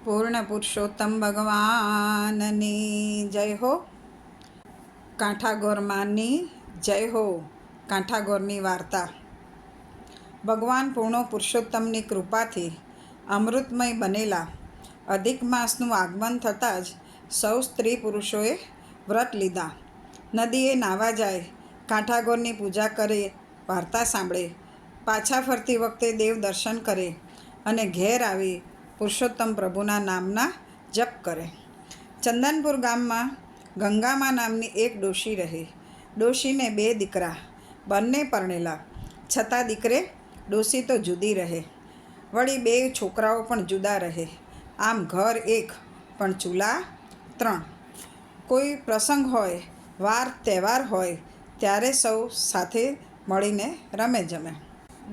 પૂર્ણ પુરુષોત્તમ ભગવાનની જય હો. કાંઠાગોર માની જય હો. કાંઠાગોરની વાર્તા. ભગવાન પૂર્ણ પુરુષોત્તમની કૃપાથી અમૃતમય બનેલા અધિક માસનું આગમન થતાં જ સૌ સ્ત્રી પુરુષોએ વ્રત લીધા. નદીએ નાહવા જાય, કાંઠાગોરની પૂજા કરે, વાર્તા સાંભળે, પાછા ફરતી વખતે દેવ દર્શન કરે અને ઘેર આવી પુરુષોત્તમ પ્રભુના નામના જપ કરે. ચંદનપુર ગામમાં ગંગામા નામની એક ડોશી રહે. ડોશીને 2 દીકરા, બંને પરણેલા, છતાં દીકરે ડોશી તો જુદી રહે, વળી 2 છોકરાઓ પણ જુદા રહે. આમ ઘર એક પણ ચૂલા 3. કોઈ પ્રસંગ હોય, વાર તહેવાર હોય ત્યારે સૌ સાથે મળીને રમે જમે.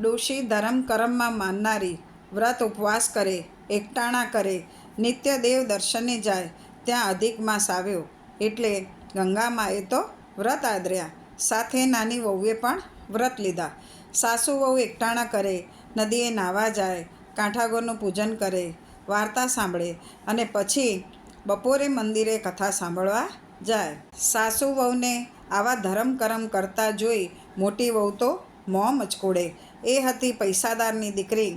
ડોશી ધર્મ કરમમાં માનનારી, વ્રત ઉપવાસ કરે, એકટાણા કરે, નિત્ય દેવ દર્શને જાય. ત્યાં અધિક માસ આવ્યો એટલે ગંગામાએ તો વ્રત આદર્યા, સાથે નાની વહુએ પણ વ્રત લીધા. સાસુ વહુ એકટાણા કરે, નદીએ નાહવા જાય, કાંઠાગોરનું પૂજન કરે, વાર્તા સાંભળે અને પછી બપોરે મંદિરે કથા સાંભળવા જાય. સાસુ વહુને આવા ધર્મ કરમ કરતા જોઈ મોટી વહુ તો મોં મચકોડે. એ હતી પૈસાદારની દીકરી,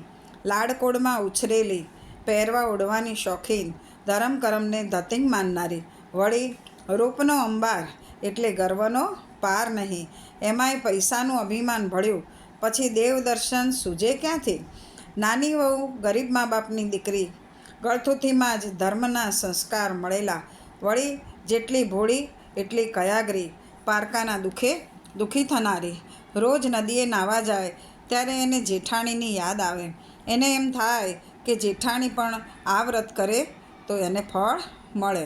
લાડકોડમાં ઉછરેલી, પહેરવા ઓઢવાની શોખીન, ધર્મ કરમને ધતિંગ માનનારી, વળી રૂપનો અંબાર એટલે ગર્વનો પાર નહીં. એમાંય પૈસાનું અભિમાન ભળ્યું પછી દેવ દર્શન સૂજે ક્યાંથી? નાની વહુ ગરીબ મા બાપની દીકરી, ગળથુથીમાં જ ધર્મના સંસ્કાર મળેલા, વળી જેટલી ભોળી એટલી કયાગરી, પારકાના દુઃખે દુઃખી થનારી. રોજ નદીએ નાહવા જાય ત્યારે એને જેઠાણીની યાદ આવે. એને એમ થાય કે જેઠાણી પણ આ વ્રત કરે તો એને ફળ મળે.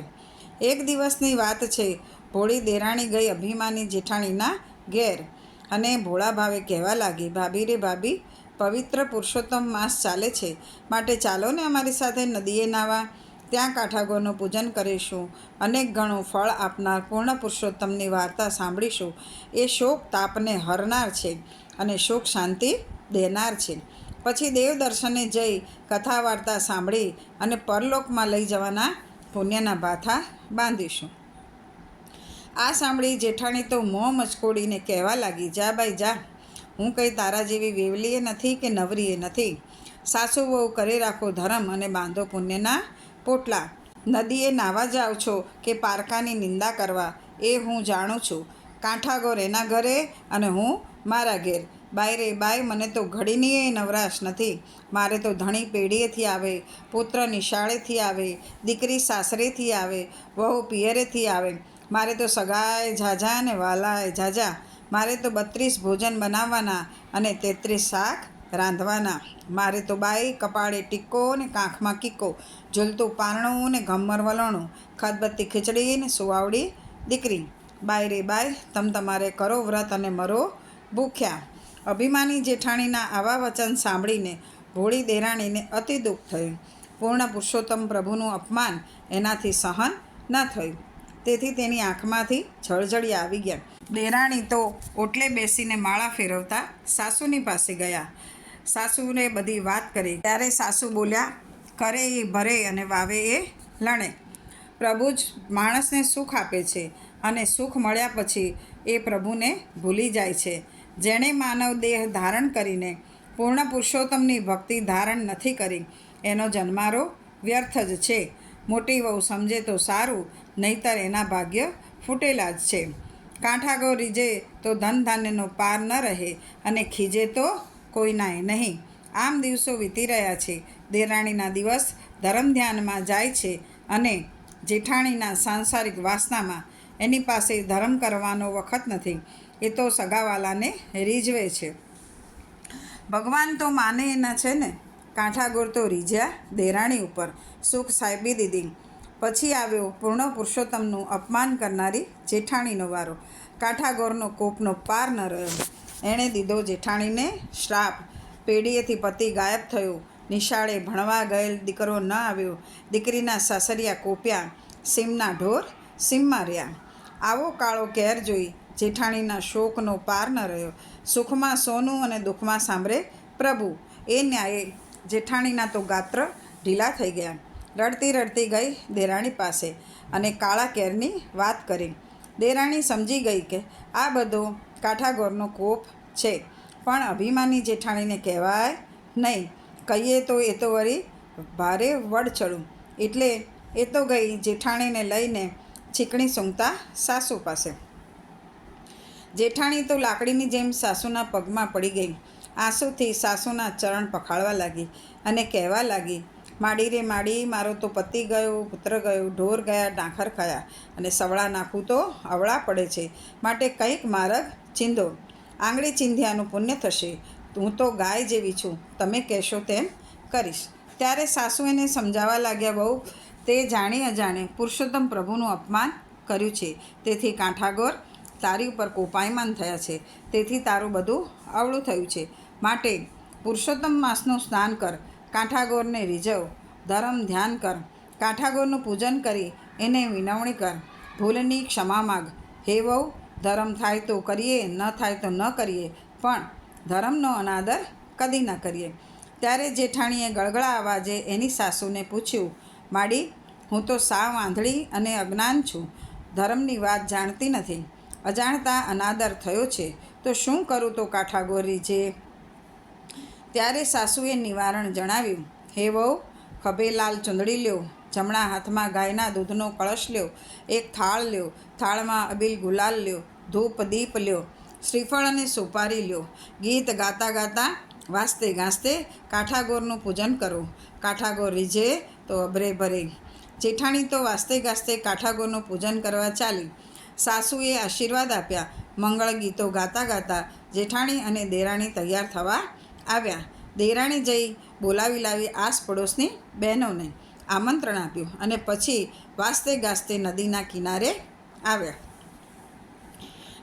એક દિવસની વાત છે. ભોળી દેરાણી ગઈ અભિમાની જેઠાણીના ઘેર અને ભોળા ભાવે કહેવા લાગી, ભાભી રે ભાભી, પવિત્ર પુરુષોત્તમ માસ ચાલે છે, માટે ચાલો ને અમારી સાથે નદીએ નાહવા. ત્યાં કાંઠાગોરનું પૂજન કરીશું, અનેક ગણું ફળ આપનાર પૂર્ણ પુરુષોત્તમની વાર્તા સાંભળીશું. એ શોક તાપને હરનાર છે અને સુખ શાંતિ દેનાર છે. પછી દેવ દર્શને જઈ કથા વાર્તા સાંભળી અને પરલોકમાં લઈ જવાના પુણ્યના ભાથા બાંધીશું. આ સાંભળી જેઠાણી તો મોં મચકોડીને કહેવા લાગી, જા બાઈ જા, હું કંઈ તારા જેવી વેવલીએ નથી કે નવરીએ નથી. સાસુ વહુ કરે રાખો ધર્મ અને બાંધો પુણ્યના પોટલા. નદીએ નાહવા જાઓ છો કે પારકાની નિંદા કરવા એ હું જાણું છું. કાંઠાગોર એના ઘરે અને હું મારા ઘેર. બાઈ રે બાઈ, મને તો ઘડીનીએ નવરાશ નથી. મારે તો ધણી પેઢીએથી આવે, પુત્ર નિશાળેથી આવે, દીકરી સાસરેથી આવે, વહુ પિયરેથી આવે. મારે તો સગાએ ઝાઝા અને વાલાએ ઝાઝા. મારે તો 32 ભોજન બનાવવાના અને 33 શાક રાંધવાના. મારે તો બાઈ કપાળે ટીકો ને કાંખમાં કીકો, ઝૂલતું પારણું ને ઘમ્મર વલણું, ખદબત્તી ખીચડી ને સુવાવડી દીકરી. બાઈ રે બાઈ, તમારે કરો વ્રત અને મરો ભૂખ્યા. અભિમાની જેઠાણીના આવા વચન સાંભળીને ભોળી દેરાણીને અતિ દુઃખ થયું. પૂર્ણ પુરુષોત્તમ પ્રભુનું અપમાન એનાથી સહન ન થયું. તેથી તેની આંખમાંથી જળજળિયા આવી ગયા. દેરાણી તો ઓટલે બેસીને માળા ફેરવતા સાસુની પાસે ગયા. સાસુને બધી વાત કરી ત્યારે સાસુ બોલ્યા, કરે એ ભરે અને વાવે એ લણે. પ્રભુ જ માણસને સુખ આપે છે અને સુખ મળ્યા પછી એ પ્રભુને ભૂલી જાય છે. જેણે માનવ દેહ ધારણ કરીને પૂર્ણ પુરુષોત્તમની ભક્તિ ધારણ નથી કરી એનો જન્મારો વ્યર્થ જ છે. મોટી વહુ સમજે તો સારું, નહીંતર એના ભાગ્ય ફૂટેલા જ છે. કાંઠાગોર રીજે તો ધન ધાન્યનો પાર ન રહે અને ખીજે તો કોઈનાય નહીં. આમ દિવસો વીતી રહ્યા છે. દેરાણીના દિવસ ધર્મ ધ્યાનમાં જાય છે અને જેઠાણીના સાંસારિક વાસનામાં. એની પાસે ધર્મ કરવાનો વખત નથી. એ તો સગાવાલાને રીઝવે છે. ભગવાન તો માને એના છે ને. કાંઠાગોર તો રીઝ્યા દેરાણી ઉપર, સુખ સાહેબી દીધી. પછી આવ્યો પૂર્ણ પુરુષોત્તમનું અપમાન કરનારી જેઠાણીનો વારો. કાંઠાગોરનો કોપનો પાર ન રહ્યો. એણે દીધો જેઠાણીને શ્રાપ. પેઢીએથી પતિ ગાયબ થયો. નિશાળે ભણવા ગયેલ દીકરો ન આવ્યો. દીકરીના સાસરિયા કોપ્યા. સીમના ઢોર સીમમાં રહ્યા. આવો કાળો કેર જોઈ જેઠાણીના શોકનો પાર ન રહ્યો. સુખમાં સોનું અને દુઃખમાં સાંભળે પ્રભુ. એ ન્યાયે જેઠાણીના તો ગાત્ર ઢીલા થઈ ગયા. રડતી રડતી ગઈ દેરાણી પાસે અને કાળા કેરની વાત કરી. દેરાણી સમજી ગઈ કે આ બધો કાંઠાગોરનો કોપ છે, પણ અભિમાની જેઠાણીને કહેવાય નહીં. કહીએ તો એ તો વળી ભારે વડ ચડું. એટલે એ તો ગઈ જેઠાણીને લઈને છીકણી સૂંઘતા સાસુ પાસે. જેઠાણી તો લાકડીની જેમ સાસુના પગમાં પડી ગઈ. આંસુથી સાસુના ચરણ પખાળવા લાગી અને કહેવા લાગી, માડી રે માડી, મારો તો પતિ ગયો, પુત્ર ગયો, ઢોર ગયા, ડાંખર ખાયા અને સવળા નાખું તો અવળા પડે છે. માટે કંઈક માર્ગ ચીંધો. આંગળી ચીંધ્યાનું પુણ્ય થશે. હું તો ગાય જેવી છું, તમે કહેશો તેમ કરીશ. ત્યારે સાસુ એને સમજાવવા લાગ્યા, બહુ તે જાણી અજાણે પુરુષોત્તમ પ્રભુનું અપમાન કર્યું છે, તેથી કાંઠાગોર તારી ઉપર કોપાયમાન થયા છે, તેથી તારું બધું અવળું થયું છે. માટે પુરુષોત્તમ માસનું સ્નાન કર, કાંઠાગોરને રીઝવ, ધર્મ ધ્યાન કર, કાંઠાગોરનું પૂજન કરી એને વિનવણી કર, ભૂલની ક્ષમા માગ. હે વહુ, ધર્મ થાય તો કરીએ, ન થાય તો ન કરીએ, પણ ધર્મનો અનાદર કદી ન કરીએ. ત્યારે જેઠાણીએ ગળગળા અવાજે એની સાસુને પૂછ્યું, માડી, હું તો સાવ આંધળી અને અજ્ઞાન છું, ધર્મની વાત જાણતી નથી. અજાણતા અનાદર થયો છે, તો શું કરું તો કાંઠાગોરી છે? ત્યારે સાસુએ નિવારણ જણાવ્યું. હે વહુ, ખભે લાલ ચૂંદડી લ્યો, જમણા હાથમાં ગાયના દૂધનો કળશ લ્યો, એક થાળ લ્યો, થાળમાં અબીલ ગુલાલ લ્યો, ધૂપ દીપ લ્યો, શ્રીફળ અને સુપારી લ્યો. ગીત ગાતા ગાતા વાસ્તે ગાસ્તે કાંઠાગોરનું પૂજન કરો. કાંઠાગોર રીઝે તો અભરે ભરે. જેઠાણી તો વાસ્તે ગાસ્તે કાંઠાગોરનું પૂજન કરવા ચાલી. સાસુએ આશીર્વાદ આપ્યા. મંગળ ગીતો ગાતા ગાતા જેઠાણી અને દેરાણી તૈયાર થવા આવ્યા. દેરાણી જઈ બોલાવી લાવી આસ પડોશની બહેનોને આમંત્રણ આપ્યું અને પછી વાસ્તે ગાસ્તે નદીના કિનારે આવ્યા.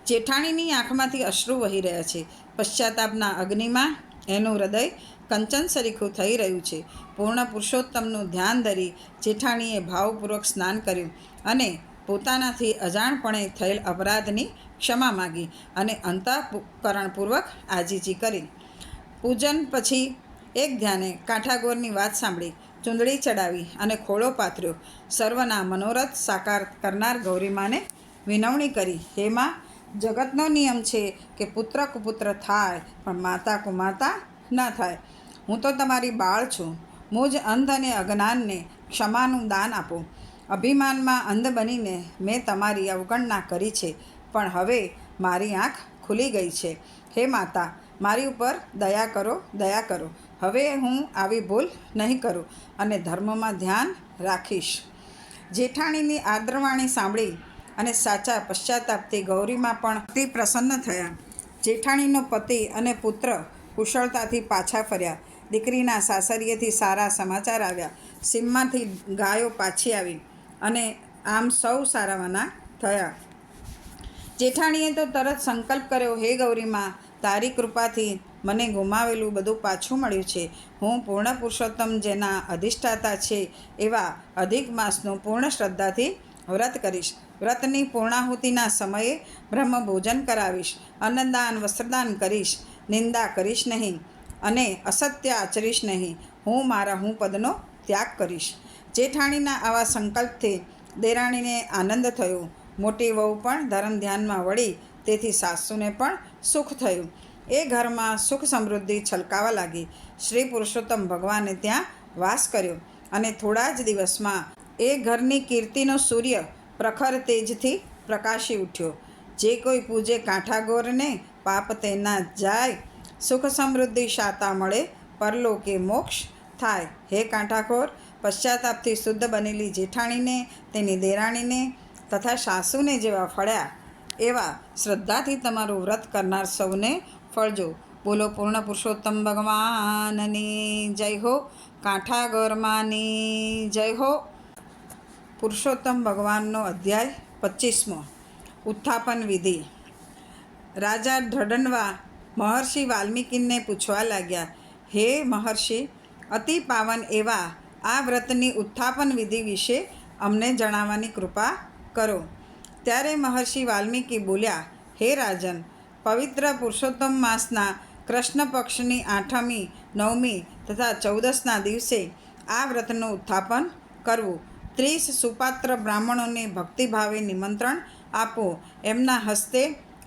જેઠાણીની આંખમાંથી અશ્રુ વહી રહ્યા છે. પશ્ચાતાપના અગ્નિમાં એનું હૃદય કંચન સરીખું થઈ રહ્યું છે. પૂર્ણ પુરુષોત્તમનું ધ્યાન ધરી જેઠાણીએ ભાવપૂર્વક સ્નાન કર્યું અને પોતાનાથી અજાણપણે થયેલ અપરાધની ક્ષમા માગી અને અંતઃકરણપૂર્વક આજીજી કરી. પૂજન પછી એક ધ્યાને કાંઠાગોરની વાત સાંભળી, ચૂંદડી ચડાવી અને ખોળો પાથર્યો. સર્વના મનોરથ સાકાર કરનાર ગૌરીમાને વિનવણી કરી. હે માં, જગતનો નિયમ છે કે પુત્ર કુપુત્ર થાય, પણ માતા કુમાતા ન થાય. હું તો તમારી બાળ છું. મુજ અંધ અને અજ્ઞાનને ક્ષમાનું દાન આપો. અભિમાનમાં અંધ બનીને મેં તમારી અવગણના કરી છે, પણ હવે મારી આંખ ખુલી ગઈ છે. હે માતા, મારી ઉપર દયા કરો, દયા કરો. હવે હું આવી ભૂલ નહીં કરું અને ધર્મમાં ધ્યાન રાખીશ. જેઠાણીની આદરવાણી સાંભળી અને સાચા પશ્ચાતાપથી ગૌરીમાં પણ અતિ પ્રસન્ન થયા. જેઠાણીનો પતિ અને પુત્ર કુશળતાથી પાછા ફર્યા. દીકરીના સાસરીએથી સારા સમાચાર આવ્યા. સીમમાંથી ગાયો પાછી આવી અને આમ સૌ સારાવાના થયા. જેઠાણીએ તો તરત સંકલ્પ કર્યો, હે ગૌરીમાં, તારી કૃપાથી મને ગુમાવેલું બધું પાછું મળ્યું છે. હું પૂર્ણ પુરુષોત્તમ જેના અધિષ્ઠાતા છે એવા અધિક માસનું પૂર્ણ શ્રદ્ધાથી વ્રત કરીશ. વ્રતની પૂર્ણાહુતિના સમયે બ્રહ્મ ભોજન કરાવીશ, અન્નદાન વસ્ત્રદાન કરીશ, નિંદા કરીશ નહીં અને અસત્ય આચરીશ નહીં. હું મારા હું પદનો ત્યાગ કરીશ. જેઠાણીના આવા સંકલ્પથી દેરાણીને આનંદ થયો. મોટી વહુ પણ ધર્મ ધ્યાનમાં વળી, તેથી સાસુને પણ સુખ થયું. એ ઘરમાં સુખ સમૃદ્ધિ છલકાવા લાગી. શ્રી પુરુષોત્તમ ભગવાને ત્યાં વાસ કર્યો અને થોડા જ દિવસમાં એ ઘરની કીર્તિનો સૂર્ય પ્રખર તેજથી પ્રકાશી ઉઠ્યો. જે કોઈ પૂજે કાંઠાગોરને પાપ તેના જાય, સુખ સમૃદ્ધિ શાતા મળે, પરલોકે મોક્ષ થાય. હે કાંઠાગોર, પશ્ચાતાપથી શુદ્ધ બનેલી જેઠાણીને, તેની દેરાણીને તથા સાસુને જેવા ફળ્યા એવા શ્રદ્ધાથી તમારું વ્રત કરનાર સૌને ફળજો. બોલો પૂર્ણ પુરુષોત્તમ ભગવાનની જય હો. કાંઠાગોરમાની જય હો. પુરુષોત્તમ ભગવાનનો અધ્યાય 25મો. ઉત્થાપન વિધિ. રાજા ઢડણવા મહર્ષિ વાલ્મીકીને પૂછવા લાગ્યા, હે મહર્ષિ, અતિ પાવન એવા આ વ્રતની ઉત્થાપન વિધિ વિશે અમને જણાવવાની કૃપા કરો. ત્યારે મહર્ષિ વાલ્મીકી બોલ્યા, હે રાજન, પવિત્ર પુરુષોત્તમ માસના કૃષ્ણ પક્ષની 8મી, 9મી તથા 14ના દિવસે આ વ્રતનું ઉત્થાપન કરવું. 30 સુપાત્ર બ્રાહ્મણોને ભક્તિભાવે નિમંત્રણ આપો. એમના હસ્તે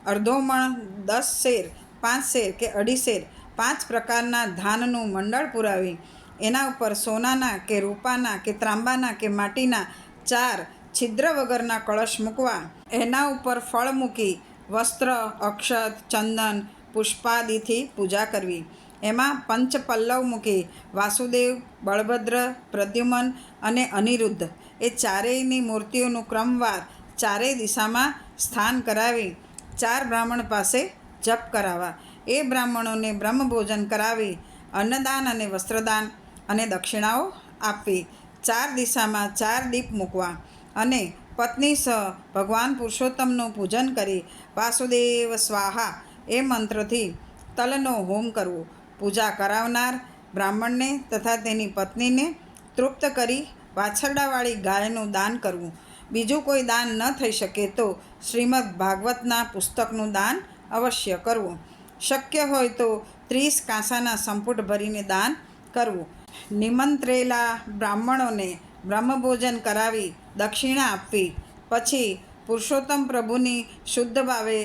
અડધો મણ, 10 શેર, 5 શેર કે 2.5 શેર 5 પ્રકારના ધાનનું મંડળ પુરાવી એના ઉપર સોનાના કે રૂપાના કે ત્રાંબાના કે માટીના 4 છિદ્ર વગરના કળશ મૂકવા. એના ઉપર ફળ મૂકી વસ્ત્ર, અક્ષત, ચંદન, પુષ્પાદિથી પૂજા કરવી. એમાં પંચપલ્લવ મૂકી વાસુદેવ, બળભદ્ર, પ્રદ્યુમન અને અનિરુદ્ધ એ ચારેયની મૂર્તિઓનું ક્રમવાર ચારેય દિશામાં સ્થાન કરાવી 4 બ્રાહ્મણ પાસે જપ કરાવવા. એ બ્રાહ્મણોને બ્રહ્મભોજન કરાવી અન્નદાન અને વસ્ત્રદાન અને દક્ષિણાઓ આપવી. 4 દિશામાં 4 દીપ મૂકવા અને પત્ની સહ ભગવાન પુરુષોત્તમનું પૂજન કરી વાસુદેવ સ્વાહા એ મંત્રથી તલનો હોમ કરવો. પૂજા કરાવનાર બ્રાહ્મણને તથા તેની પત્નીને તૃપ્ત કરી વાછરડાવાળી ગાયનું દાન કરવું. બીજું કોઈ દાન ન થઈ શકે તો શ્રીમદ ભાગવતના પુસ્તકનું દાન અવશ્ય કરવું. શક્ય હોય તો 30 કાંસાના સંપુટ ભરીને દાન કરવું. નિમંત્રેલા બ્રાહ્મણોને બ્રહ્મભોજન કરાવી દક્ષિણા આપવી. પછી પુરુષોત્તમ પ્રભુની શુદ્ધ ભાવે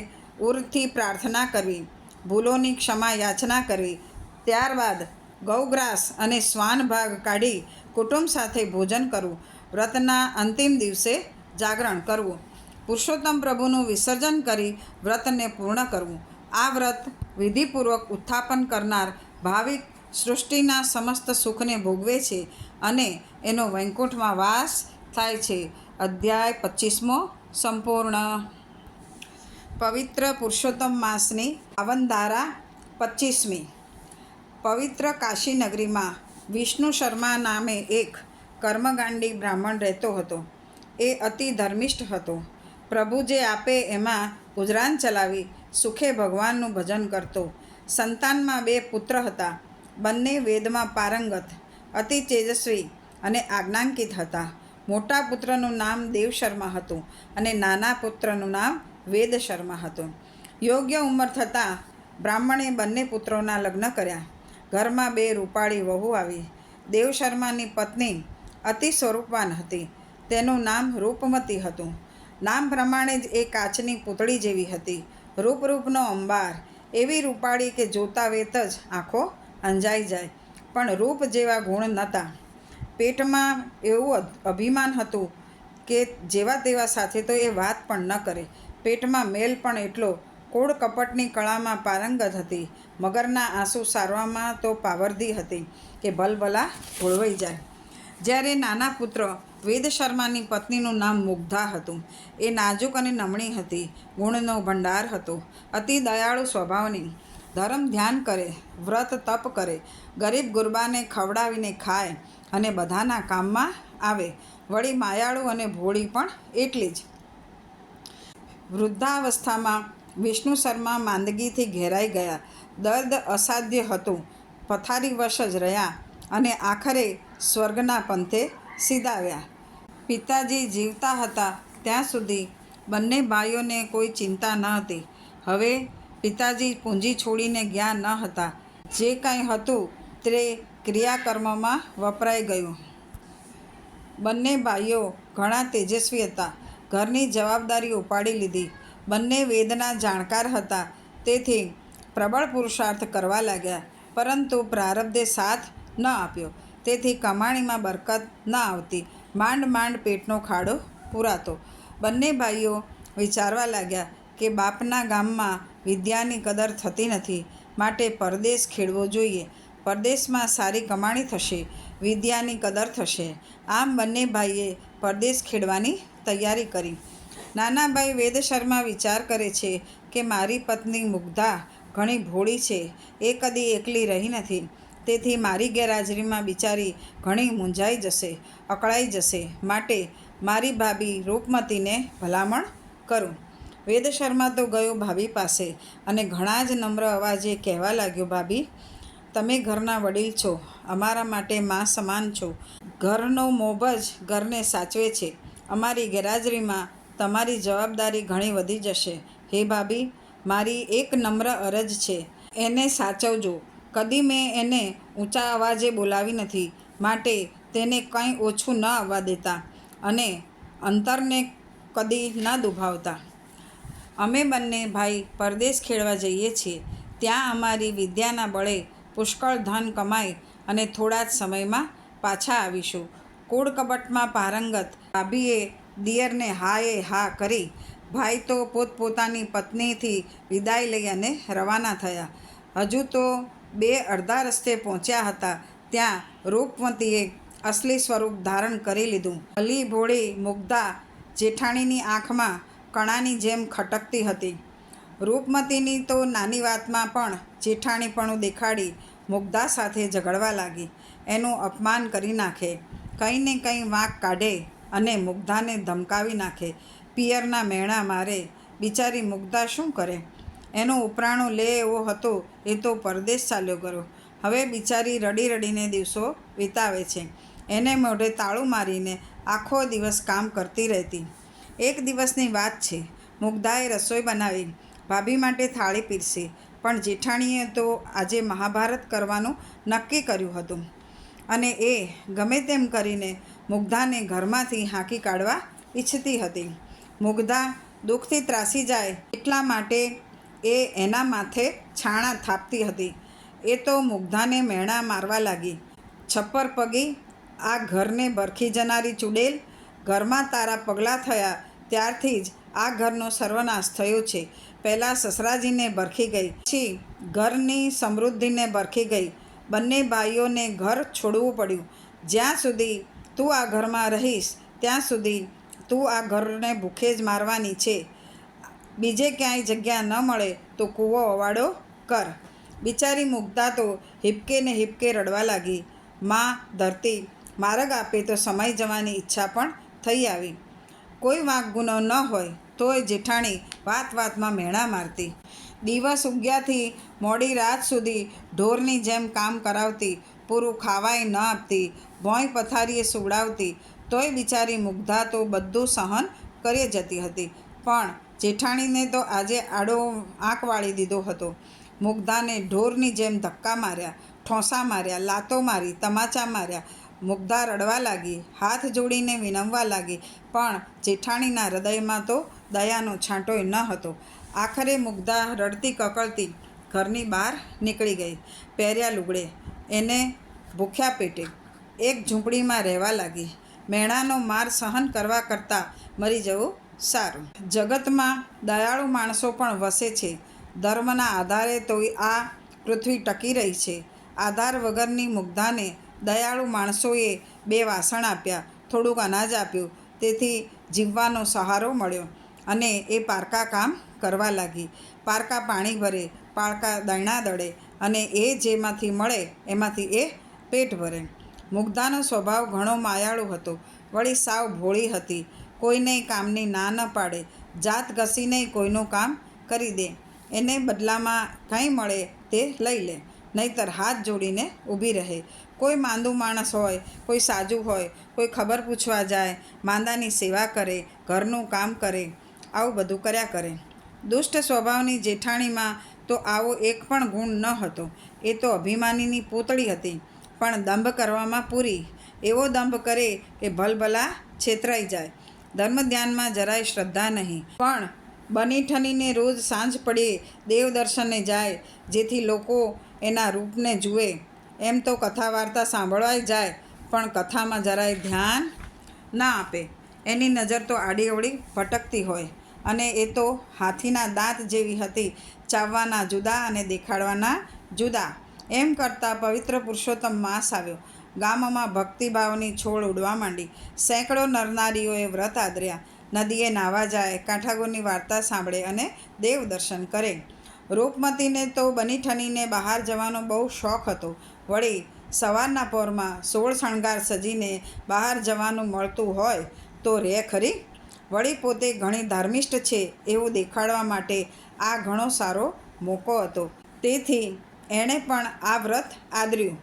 ઉરથી પ્રાર્થના કરવી. ભૂલોની ક્ષમા યાચના કરવી. ત્યારબાદ ગૌગ્રાસ અને શ્વાન ભાગ કાઢી કુટુંબ સાથે ભોજન કરવું. વ્રતના અંતિમ દિવસે જાગરણ કરવું. પુરુષોત્તમ પ્રભુનું વિસર્જન કરી વ્રતને પૂર્ણ કરવું. આ વ્રત વિધિપૂર્વક ઉત્થાપન કરનાર ભાવિક સૃષ્ટિના સમસ્ત સુખને ભોગવે છે અને એનો વૈકુંઠમાં વાસ થાય છે. અધ્યાય 25મો સંપૂર્ણ. પવિત્ર પુરુષોત્તમ માસની પાવનધારા 25મી. પવિત્ર કાશી નગરીમાં વિષ્ણુ શર્મા નામે એક કર્મકાંડી બ્રાહ્મણ રહેતો હતો. એ અતિ ધર્મિષ્ઠ હતો. પ્રભુ જે આપે એમાં ગુજરાન ચલાવી સુખે ભગવાનનું ભજન કરતો. સંતાનમાં 2 પુત્ર હતા. બંને વેદમાં પારંગત, અતિ તેજસ્વી અને આજ્ઞાંકિત હતા. મોટા પુત્રનું નામ દેવ શર્મા હતું અને નાના પુત્રનું નામ વેદ શર્મા હતું. યોગ્ય ઉંમર થતાં બ્રાહ્મણે બંને પુત્રોના લગ્ન કર્યા. ઘરમાં 2 રૂપાળી વહુ આવી. દેવ શર્માની પત્ની અતિ સ્વરૂપવાન હતી. તેનું નામ રૂપમતી હતું. નામ પ્રમાણે જ એ કાચની પૂતળી જેવી હતી. રૂપનો અંબાર, એવી રૂપાળી કે જોતા વેત જ આંખો અંજાઈ જાય. પણ રૂપ જેવા ગુણ નહોતા. પેટમાં એવું અભિમાન હતું કે જેવા તેવા સાથે તો એ વાત પણ ન કરે. પેટમાં મેલ પણ એટલો. કૂળ કપટની કળામાં પારંગત હતી. મગરના આંસુ સારવામાં તો પાવરધી હતી કે ભલભલા ભોળવાઈ જાય. જ્યારે નાના પુત્ર વેદ શર્માની પત્નીનું નામ મુગ્ધા હતું. એ નાજુક અને નમણી હતી. ગુણનો ભંડાર હતો. અતિ દયાળુ સ્વભાવની. ધર્મ ધ્યાન કરે, વ્રત તપ કરે, ગરીબ ગુરબાને ખવડાવીને ખાય અને બધાના કામમાં આવે. વળી માયાળુ અને ભોળી પણ એટલી જ. વૃદ્ધાવસ્થામાં વિષ્ણુ શર્મા માંદગીથી ઘેરાઈ ગયા. દર્દ અસાધ્ય હતું. પથારીવશ જ રહ્યા અને આખરે સ્વર્ગના પંથે સીધાવ્યા. પિતાજી જીવતા હતા ત્યાં સુધી બંને ભાઈઓને કોઈ ચિંતા ન હતી. હવે પિતાજી પૂંજી છોડીને ગયા ન હતા. જે કાંઈ હતું તે ક્રિયાકર્મમાં વપરાઈ ગયું. બંને ભાઈઓ ઘણા તેજસ્વી હતા. ઘરની જવાબદારી ઉપાડી લીધી. બંને વેદના જાણકાર હતા. તેથી પ્રબળ પુરુષાર્થ કરવા લાગ્યા. પરંતુ પ્રારબ્ધે સાથ ન આપ્યો. તેથી કમાણીમાં બરકત ન આવતી. માંડ માંડ પેટનો ખાડો પૂરાતો. બંને ભાઈઓ વિચારવા લાગ્યા કે બાપના ગામમાં વિદ્યાની કદર થતી નથી, માટે પરદેશ ખેડવો જોઈએ. પરદેશમાં સારી કમાણી થશે, વિદ્યાની કદર થશે. આમ બંને ભાઈએ પરદેશ ખેડવાની તૈયારી કરી. નાના ભાઈ વેદ શર્મા વિચાર કરે છે કે મારી પત્ની મુગ્ધા ઘણી ભોળી છે. એ કદી એકલી રહી નથી. તેથી મારી ગેરહાજરીમાં બિચારી ઘણી મૂંઝાઈ જશે, અકળાઈ જશે. માટે મારી ભાભી રૂપમતીને ભલામણ કરું. વેદ શર્મા તો ગયો ભાભી પાસે અને ઘણા જ નમ્ર અવાજે કહેવા લાગ્યો, ભાભી, તમે ઘરના વડીલ છો, અમારા માટે મા સમાન છો. ઘરનો મોભ જ ઘરને સાચવે છે. અમારી ગેરહાજરીમાં તમારી જવાબદારી ઘણી વધી જશે. હે ભાભી, મારી એક નમ્ર અરજ છે, એને સાચવજો. કદી મેં એને ઊંચા અવાજે બોલાવી નથી, માટે તેને કંઈ ઓછું ન આવવા દેતા અને અંતરને કદી ન દુભાવતા. અમે બંને ભાઈ પરદેશ ખેડવા જઈએ છીએ. ત્યાં અમારી વિદ્યાના બળે પુષ્કળ ધન કમાઈ અને થોડા જ સમયમાં પાછા આવીશું. કૂળકપટમાં પારંગત ભાભીએ દિયરને હાએ હા કરી. ભાઈ તો પોતપોતાની પત્નીથી વિદાય લઈ અને રવાના થયા. હજુ તો બે અડધા રસ્તે પહોંચ્યા હતા ત્યાં રૂપવતીએ અસલી સ્વરૂપ ધારણ કરી લીધું. ભલી ભોળી મુગ્ધા જેઠાણીની આંખમાં કણાની જેમ ખટકતી હતી. રૂપમતીની તો નાની વાતમાં પણ જેઠાણીપણું દેખાડી મુગ્ધા સાથે ઝઘડવા લાગી. એનું અપમાન કરી નાખે, કંઈ ને કંઈ વાંક કાઢે અને મુગ્ધાને ધમકાવી નાખે. પિયરના મેણા મારે. બિચારી મુગ્ધા શું કરે? એનો ઉપરાણો લે એવો હતો એ તો પરદેશ ચાલ્યો ગયો. હવે બિચારી રડી રડીને દિવસો વિતાવે છે. એને મોઢે તાળું મારીને આખો દિવસ કામ કરતી રહેતી. એક દિવસની વાત છે. મુગ્ધાએ રસોઈ બનાવી, ભાભી માટે થાળી પીરસી, પણ જેઠાણીએ તો આજે મહાભારત કરવાનું નક્કી કર્યું હતું અને એ ગમે તેમ કરીને મુગ્ધાને ઘરમાંથી હાંકી કાઢવા ઈચ્છતી હતી. મુગ્ધા દુઃખથી ત્રાસી જાય એટલા માટે એ એના માથે છાણા થાપતી હતી. એ તો મુગ્ધાને મેણા મારવા લાગી. છપ્પર પગી, આ ઘરને બરખી જનારી ચૂડેલ! ઘરમાં તારા પગલાં થયા ત્યારથી જ આ ઘરનો સર્વનાશ થયો છે. પહેલાં સસરાજીને બરખી ગઈ, પછી ઘરની સમૃદ્ધિને બરખી ગઈ. બંને ભાઈઓને ઘર છોડવું પડ્યું. જ્યાં સુધી તું આ ઘરમાં રહીશ ત્યાં સુધી તું આ ઘરને ભૂખે જ મારવાની છે. બીજે ક્યાંય જગ્યા ન મળે તો કૂવો અવાડો કર. બિચારી મુગ્ધા તો હિબકે ને હિબકે રડવા લાગી. માં ધરતી માર્ગ આપે તો સમાઈ જવાની ઈચ્છા પણ થઈ આવી. કોઈ વાંક ગુનો ન હોય તોય જેઠાણી વાત વાતમાં મેણા મારતી. દિવસ ઉગ્યાથી મોડી રાત સુધી ઢોરની જેમ કામ કરાવતી. પૂરું ખાવાય ન આપતી. ભોંય પથારીએ સુવડાવતી. તોય બિચારી મુગ્ધા તો બધું સહન કરી જતી હતી. પણ જેઠાણીને તો આજે આડો આંક વાળી દીધો હતો. મુગ્ધાને ઢોરની જેમ ધક્કા માર્યા, ઠોંસા માર્યા, લાતો મારી, તમાચા માર્યા. મુગ્ધા રડવા લાગી, હાથ જોડીને વિનવવા લાગી, પણ જેઠાણીના હૃદયમાં તો દયાનો છાંટોય ન હતો. આખરે મુગ્ધા રડતી કકળતી ઘરની બહાર નીકળી ગઈ. પહેર્યા લુગડે એને ભૂખ્યા પેટે એક ઝૂંપડીમાં રહેવા લાગી. મેણાનો માર સહન કરવા કરતાં મરી જવું સારું. જગતમાં દયાળુ માણસો પણ વસે છે. ધર્મના આધારે તો આ પૃથ્વી ટકી રહી છે. આધાર વગરની મુગ્ધાને દયાળુ માણસોએ 2 વાસણ આપ્યા, થોડુંક અનાજ આપ્યું. તેથી જીવવાનો સહારો મળ્યો અને એ પારકા કામ કરવા લાગી. પારકા પાણી ભરે, પારકા દૈણા દળે અને એ જેમાંથી મળે એમાંથી એ પેટ ભરે. મુગ્ધાનો સ્વભાવ ઘણો માયાળુ હતો. વળી સાવ ભોળી હતી. કોઈનેય કામની ના ન પાડે. જાત ઘસીને કોઈનું કામ કરી દે. એને બદલામાં કંઈ મળે તે લઈ લે, નહીંતર હાથ જોડીને ઊભી રહે. કોઈ માંદું માણસ હોય, કોઈ સાજું હોય, કોઈ ખબર પૂછવા જાય, માંદાની સેવા કરે, ઘરનું કામ કરે, આવું બધું કર્યા કરે. દુષ્ટ સ્વભાવની જેઠાણીમાં તો આવો એક પણ ગુણ ન હતો. એ તો અભિમાનીની પૂતળી હતી, પણ દંભ કરવામાં પૂરી. એવો દંભ કરે કે ભલભલા છેતરાઈ જાય. ધર્મ ધ્યાનમાં જરાય શ્રદ્ધા નહીં, પણ બની ઠનીને રોજ સાંજ પડે દેવદર્શને જાય, જેથી લોકો એના રૂપને જુએ. એમ તો કથા વાર્તા સાંભળવાય જાય, પણ કથામાં જરાય ધ્યાન ના આપે. એની નજર તો આડીઅવળી ભટકતી હોય અને એ તો હાથીના દાંત જેવી હતી. ચાવવાના જુદા અને દેખાડવાના જુદા. એમ કરતાં પવિત્ર પુરુષોત્તમ માસ આવ્યો. ગામમાં ભક્તિભાવની છોડ ઉડવા માંડી. સેંકડો નરનારીઓએ વ્રત આદર્યા. નદીએ નાહવા જાય, કાંઠાગોરની વાર્તા સાંભળે અને દેવ દર્શન કરે. રૂપમતીને તો બની ઠનીને બહાર જવાનો બહુ શોખ હતો. વળી સવારના પહોરમાં 16 શણગાર સજીને બહાર જવાનું મળતું હોય તો રહે ખરી. વળી પોતે ઘણી ધાર્મિષ્ઠ છે એવું દેખાડવા માટે આ ઘણો સારો મોકો હતો. તેથી એણે પણ આ વ્રત આદર્યું.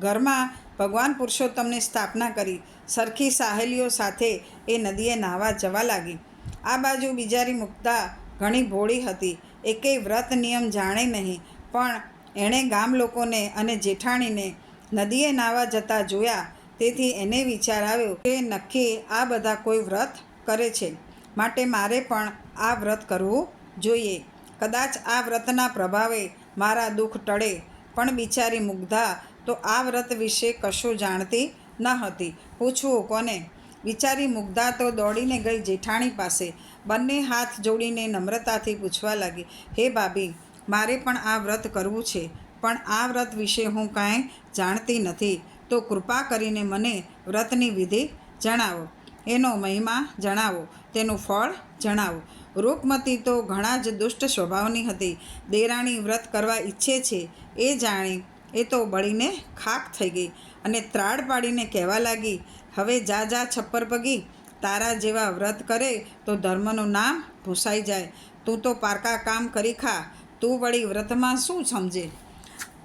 ઘરમાં ભગવાન પુરુષોત્તમની સ્થાપના કરી. સરખી સાહેલીઓ સાથે એ નદીએ નાહવા જવા લાગી. આ બાજુ બિચારી મુગ્ધા ઘણી ભોળી હતી. એકેય વ્રત નિયમ જાણે નહીં, પણ એણે ગામ લોકોને અને જેઠાણીને નદીએ નાહવા જતા જોયા તેથી એને વિચાર આવ્યો કે નક્કી આ બધા કોઈ વ્રત કરે છે, માટે મારે પણ આ વ્રત કરવું જોઈએ. કદાચ આ વ્રતના પ્રભાવે મારા દુઃખ ટળે. પણ બિચારી મુગ્ધા તો આ વ્રત વિશે કશું જાણતી ન હતી. પૂછવું કોને? બિચારી મુગ્ધા તો દોડીને ગઈ જેઠાણી પાસે. બંને હાથ જોડીને નમ્રતાથી પૂછવા લાગી, હે ભાભી, મારે પણ આ વ્રત કરવું છે, પણ આ વ્રત વિશે હું કાંઈ જાણતી નથી, તો કૃપા કરીને મને વ્રતની વિધિ જણાવો, એનો મહિમા જણાવો, તેનું ફળ જણાવો. રૂપમતી તો ઘણા જ દુષ્ટ સ્વભાવની હતી. દેરાણી વ્રત કરવા ઈચ્છે છે એ જાણી એ તો બળીને ખાખ થઈ ગઈ અને ત્રાડ પાડીને કહેવા લાગી, હવે જા જા છપ્પર પગી, તારા જેવા વ્રત કરે તો ધર્મનું નામ ભૂસાઈ જાય. તું તો પારકા કામ કરી ખા, તું વળી વ્રતમાં શું સમજે?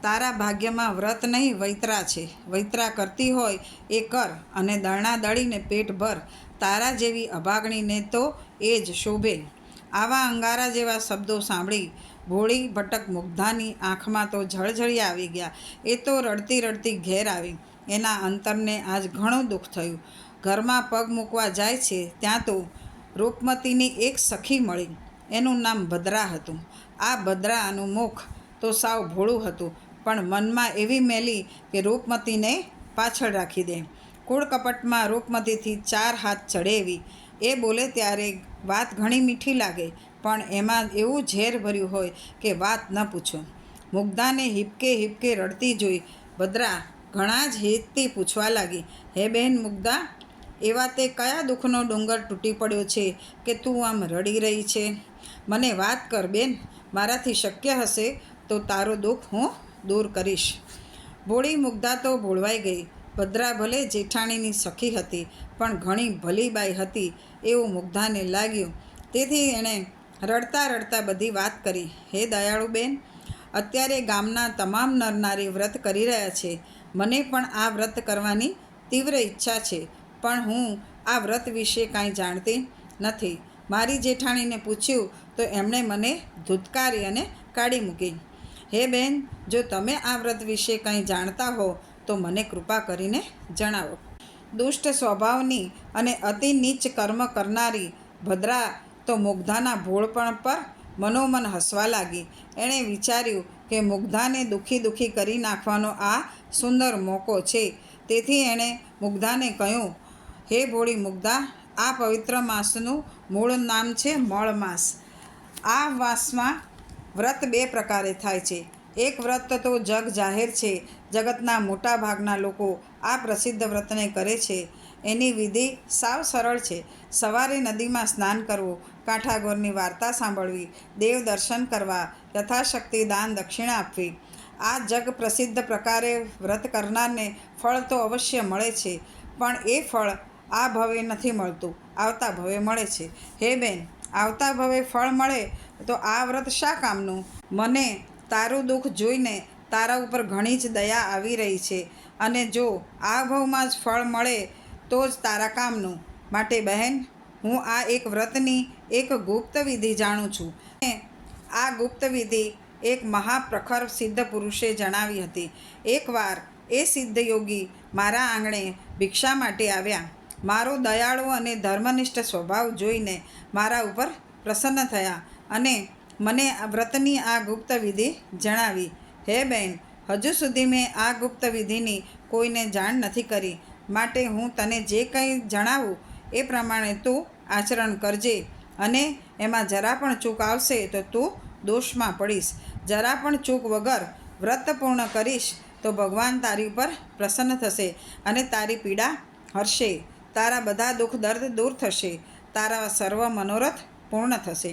તારા ભાગ્યમાં વ્રત નહીં વૈતરા છે. વૈતરા કરતી હોય એ કર અને દરણા દળીને પેટ ભર. તારા જેવી અભાગણીને તો એ જ શોભે. આવા અંગારા જેવા શબ્દો સાંભળી ભોળી ભટક મુગ્ધાની આંખમાં તો જળજળિયા આવી ગયા. એ તો રડતી રડતી ઘેર આવી. એના અંતરને આજ ઘણું દુઃખ થયું. ઘરમાં પગ મૂકવા જાય છે ત્યાં તો રૂપમતીની એક સખી મળી. એનું નામ ભદ્રા હતું. આ ભદ્રાનું મુખ તો સાવ ભોળું હતું, પણ મનમાં એવી મેલી કે રૂપમતીને પાછળ રાખી દે. કૂળ કપટમાં રૂપમતીથી 4 હાથ ચડેવી. એ બોલે ત્યારે વાત ઘણી મીઠી લાગે, પણ એમાં એવું ઝેર ભર્યું હોય કે વાત ન પૂછો. મુગ્ધાને હિબકે હિબકે રડતી જોઈ ભદ્રા ઘણા જ હિતથી પૂછવા લાગી, હે બહેન મુગ્ધા, એવા તે કયા દુઃખનો ડુંગર તૂટી પડ્યો છે કે તું આમ રડી રહી છે? મને વાત કર બેન, મારાથી શક્ય હશે તો તારો દુઃખ હું દૂર કરીશ. ભોળી મુગ્ધા તો ભોળવાઈ ગઈ. ભદ્રા ભલે જેઠાણીની સખી હતી, પણ ઘણી ભલી બાઈ હતી એવું મુગ્ધાને લાગ્યું. તેથી એણે રડતા રડતા બધી વાત કરી. હે દયાળુ બેન, અત્યારે ગામના તમામ નરનારી વ્રત કરી રહ્યા છે. મને પણ આ વ્રત કરવાની તીવ્ર ઈચ્છા છે, પણ હું આ વ્રત વિશે કાંઈ જાણતી નથી. મારી જેઠાણીને પૂછ્યું તો એમણે મને ધૂતકારી અને કાઢી મૂકી. હે બેન, જો તમે આ વ્રત વિશે કંઈ જાણતા હો તો મને કૃપા કરીને જણાવો. દુષ્ટ સ્વભાવની અને અતિ નીચ કર્મ કરનારી ભદ્રા તો મુગ્ધાના ભોળપણ પર મનોમન હસવા લાગી. એણે વિચાર્યું કે મુગ્ધાને દુઃખી કરી નાખવાનો આ સુંદર મોકો છે. તેથી એણે મુગ્ધાને કહ્યું, હે ભોળી મુગ્ધા, આ પવિત્ર માસનું મૂળ નામ છે મળ માસ. આ માસમાં વ્રત 2 પ્રકારે થાય છે. એક વ્રત તો જગ જાહેર છે. જગતના મોટા ભાગના લોકો આ પ્રસિદ્ધ વ્રતને કરે છે. એની વિધિ સાવ સરળ છે. સવારે નદીમાં સ્નાન કરવું, કાંઠાગોરની વાર્તા સાંભળવી, દેવ દર્શન કરવા, યથાશક્તિ દાન દક્ષિણા આપવી. આ જગ પ્રસિદ્ધ પ્રકારે વ્રત કરનારને ફળ તો અવશ્ય મળે છે, પણ એ ફળ આ ભવે નથી મળતું, આવતા ભવે મળે છે. હે બેન, આવતા ભવે ફળ મળે તો આ વ્રત શા કામનું? મને તારું દુઃખ જોઈને તારા ઉપર ઘણી જ દયા આવી રહી છે, અને જો આ ભવમાં જ ફળ મળે તો જ તારા કામનું. માટે બહેન, હું આ એક વ્રતની એક ગુપ્ત વિધિ જાણું છું. આ ગુપ્ત વિધિ એક મહાપ્રખર સિદ્ધ પુરુષે જણાવી હતી. એકવાર એ સિદ્ધ યોગી મારા આંગણે ભિક્ષા માટે આવ્યા. મારો દયાળુ અને ધર્મનિષ્ઠ સ્વભાવ જોઈને મારા ઉપર પ્રસન્ન થયા અને મને વ્રતની આ ગુપ્ત વિધિ જણાવી. હે બહેન, હજુ સુધી મેં આ ગુપ્ત વિધિની કોઈને જાણ નથી કરી, માટે હું તને જે કંઈ જણાવું એ પ્રમાણે તું આચરણ કરજે, અને એમાં જરા પણ ચૂક આવશે તો તું દોષમાં પડીશ. જરા પણ ચૂક વગર વ્રત પૂર્ણ કરીશ તો ભગવાન તારી ઉપર પ્રસન્ન થશે અને તારી પીડા હરશે. તારા બધા દુઃખ દર્દ દૂર થશે. તારા સર્વ મનોરથ પૂર્ણ થશે.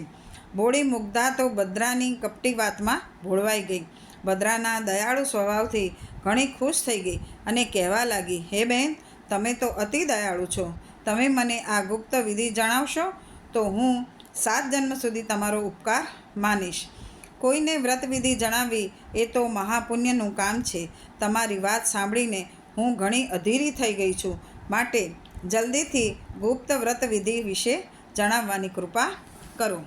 ભોળી મુગ્ધા તો ભદ્રાની કપટી વાતમાં ભોળવાઈ ગઈ. ભદ્રાના દયાળુ સ્વભાવથી ઘણી ખુશ થઈ ગઈ અને કહેવા લાગી, હે બહેન, તમે તો અતિ દયાળુ છો. તમે મને આ ગુપ્ત વિધિ જણાવશો તો હું 7 જન્મ સુધી તમારો ઉપકાર માનીશ. કોઈને વ્રતવિધિ જણાવવી એ તો મહાપુણ્યનું કામ છે. તમારી વાત સાંભળીને હું ઘણી અધીરી થઈ ગઈ છું, માટે જલ્દીથી ગુપ્ત વ્રતવિધિ વિશે જણાવવાની કૃપા કરો.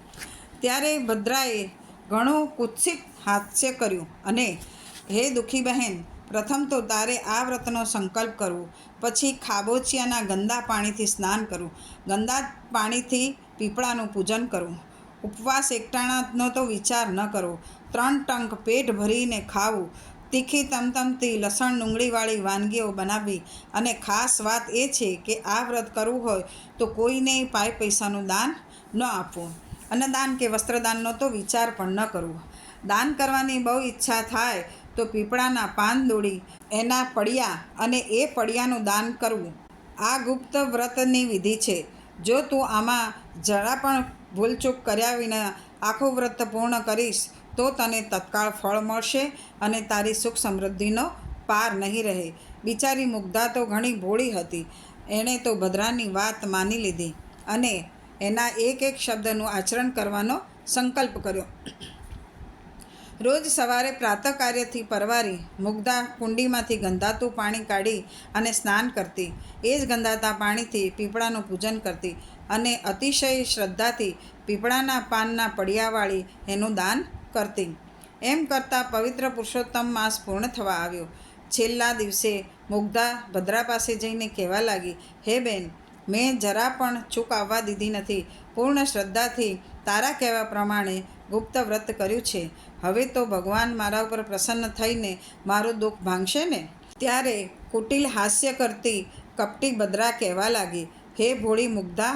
ત્યારે ભદ્રાએ ઘણું કુત્સિત હાસ્ય કર્યું અને હે દુઃખી બહેન, પ્રથમ તો તારે આ વ્રતનો સંકલ્પ કરવો, પછી ખાબોચિયાના ગંદા પાણીથી સ્નાન કરવું, ગંદા પાણીથી પીપળાનું પૂજન કરવું, ઉપવાસ એકટાણાનો તો વિચાર ન કરવો, 3 ટંક પેટ ભરીને ખાવું, તીખી તમતમતી લસણ ડુંગળીવાળી વાનગીઓ બનાવવી. અને ખાસ વાત એ છે કે આ વ્રત કરવું હોય તો કોઈને પાય પૈસાનું દાન ન આપવું. અન્નદાન કે વસ્ત્રદાનનો તો વિચાર પણ ન કરવો. દાન કરવાની બહુ ઈચ્છા થાય તો પીપળાના પાન દોડી એના પડિયા અને એ પડિયાનું દાન કરવું. આ ગુપ્ત વ્રતની વિધિ છે. જો તું આમાં જરા પણ ભૂલચૂક કર્યા વિના આખું વ્રત પૂર્ણ કરીશ તો તને તત્કાળ ફળ મળશે અને તારી સુખ સમૃદ્ધિનો પાર નહીં રહે. બિચારી મુગ્ધા તો ઘણી ભોળી હતી. એણે તો ભદ્રાની વાત માની લીધી અને એના એક એક શબ્દનું આચરણ કરવાનો સંકલ્પ કર્યો. રોજ સવારે પ્રાતઃકાર્યથી પરવારી મુગ્ધા કુંડીમાંથી ગંધાતું પાણી કાઢી અને સ્નાન કરતી. એ જ ગંધાતા પાણીથી પીપળાનું પૂજન કરતી અને અતિશય શ્રદ્ધાથી પીપળાના પાનના પડિયાવાળી એનું દાન કરતી. એમ કરતાં પવિત્ર પુરુષોત્તમ માસ પૂર્ણ થવા આવ્યો. છેલ્લા દિવસે મુગ્ધા ભદ્રા પાસે જઈને કહેવા લાગી, હે બેન, મેં જરા પણ ચૂક આવવા દીધી નથી. પૂર્ણ શ્રદ્ધાથી તારા કહેવા પ્રમાણે ગુપ્ત વ્રત કર્યું છે. હવે તો ભગવાન મારા ઉપર પ્રસન્ન થઈને મારું દુઃખ ભાંગશે ને? ત્યારે કુટિલ હાસ્ય કરતી કપટી ભદ્રા કહેવા લાગી, હે ભોળી મુગ્ધા,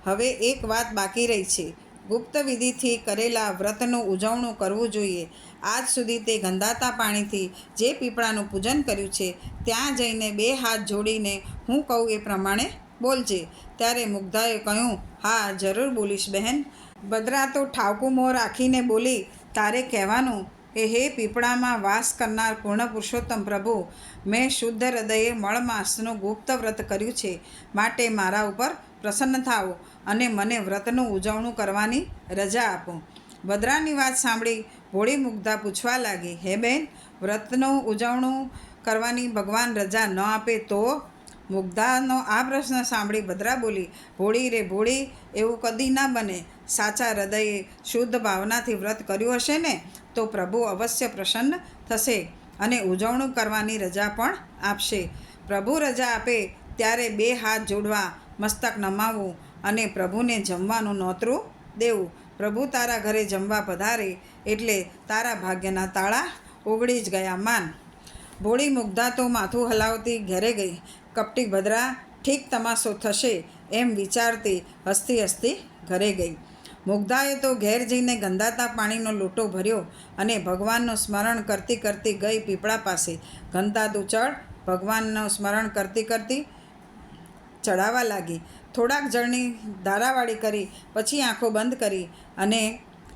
હવે એક વાત બાકી રહી છે. ગુપ્ત વિધિથી કરેલા વ્રતનું ઉજવણું કરવું જોઈએ. આજ સુધી તે ગંધાતા પાણીથી જે પીપળાનું પૂજન કર્યું છે ત્યાં જઈને 2 હાથ જોડીને હું કહું એ પ્રમાણે બોલજે. ત્યારે મુગ્ધાએ કહ્યું, હા, જરૂર બોલીશ બહેન. ભદ્રા તો ઠાવકું મોં રાખીને બોલી, તારે કહેવાનું એ હે પીપળામાં વાસ કરનાર પૂર્ણ પુરુષોત્તમ પ્રભુ, મેં શુદ્ધ હૃદયે મળમાસનું ગુપ્ત વ્રત કર્યું છે, માટે મારા ઉપર પ્રસન્ન થાઓ અને મને વ્રતનું ઉજવણું કરવાની રજા આપો. ભદ્રાની વાત સાંભળી ભોળી મુગ્ધા પૂછવા લાગી, હે બેન, વ્રતનું ઉજવણું કરવાની ભગવાન રજા ન આપે તો? મુગ્ધાનો આ પ્રશ્ન સાંભળી ભદ્રા બોલી, ભોળી રે ભોળી, એવું કદી ના બને. સાચા હૃદયે શુદ્ધ ભાવનાથી વ્રત કર્યું હશે ને તો પ્રભુ અવશ્ય પ્રસન્ન થશે અને ઉજવણું કરવાની રજા પણ આપશે. પ્રભુ રજા આપે ત્યારે 2 હાથ જોડવા, મસ્તક નમાવવું અને પ્રભુને જમવાનું નોતરું દેવું. પ્રભુ તારા ઘરે જમવા પધારે એટલે તારા ભાગ્યના તાળા ઉગડી જ ગયા માન. ભોળી મુગ્ધા તો માથું હલાવતી ઘરે ગઈ. કપટી ભદ્રા ઠીક તમાશો થશે એમ વિચારતી હસતી હસતી ઘરે ગઈ. મુગ્ધાએ તો ઘેર જઈને ગંધાતા પાણીનો લોટો ભર્યો અને ભગવાનનું સ્મરણ કરતી કરતી ગઈ પીપળા પાસે. ગંધાતું જળ ભગવાનનું સ્મરણ કરતી કરતી ચડાવવા લાગી. થોડાક જળની ધારાવાળી કરી પછી આંખો બંધ કરી અને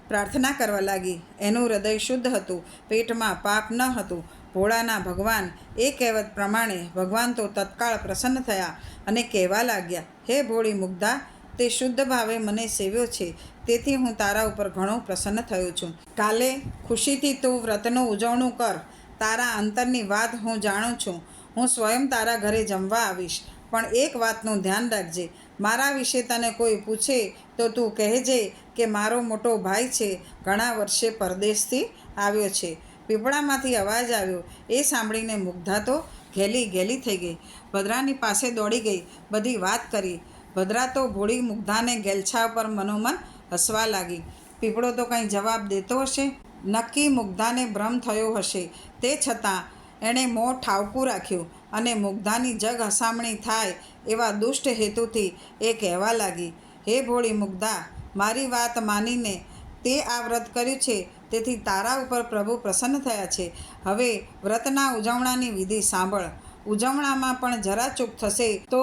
પ્રાર્થના કરવા લાગી. એનું હૃદય શુદ્ધ હતું, પેટમાં પાપ ન હતું. ભોળાના ભગવાન એ કહેવત પ્રમાણે ભગવાન તો તત્કાળ પ્રસન્ન થયા અને કહેવા લાગ્યા, હે ભોળી મુગ્ધા, તે શુદ્ધ ભાવે મને સેવ્યો છે, તેથી હું તારા ઉપર ઘણો પ્રસન્ન થયો છું. કાલે ખુશીથી તું વ્રતનું ઉજવણું કર. તારા અંતરની વાત હું જાણું છું. હું સ્વયં તારા ઘરે જમવા આવીશ. પણ એક વાતનું ધ્યાન રાખજે. મારા વિશે તને કોઈ પૂછે તો તું કહેજે કે મારો મોટો ભાઈ છે, ઘણા વર્ષે પરદેશથી આવ્યો છે. પીપળામાંથી અવાજ આવ્યો એ સાંભળીને મુગ્ધા તો ઘેલી થઈ ગઈ. ભદ્રાની પાસે દોડી ગઈ, બધી વાત કરી. ભદ્રા તો ભોળી મુગ્ધાને ગેલછા પર મનોમન હસવા લાગી. પીપળો તો કંઈ જવાબ દેતો હશે? નક્કી મુગ્ધાને ભ્રમ થયો હશે. તે છતાં એણે મોં ઠાવકું રાખ્યું અને મુગ્ધાની જગ હસામણી થાય એવા દુષ્ટ હેતુથી એ કહેવા લાગી, હે ભોળી મુગ્ધા, મારી વાત માનીને તે આ વ્રત કર્યું છે, તેથી તારા ઉપર પ્રભુ પ્રસન્ન થયા છે. હવે વ્રતના ઉજવણાની વિધિ સાંભળ. ઉજવણામાં પણ જરા ચૂક થશે તો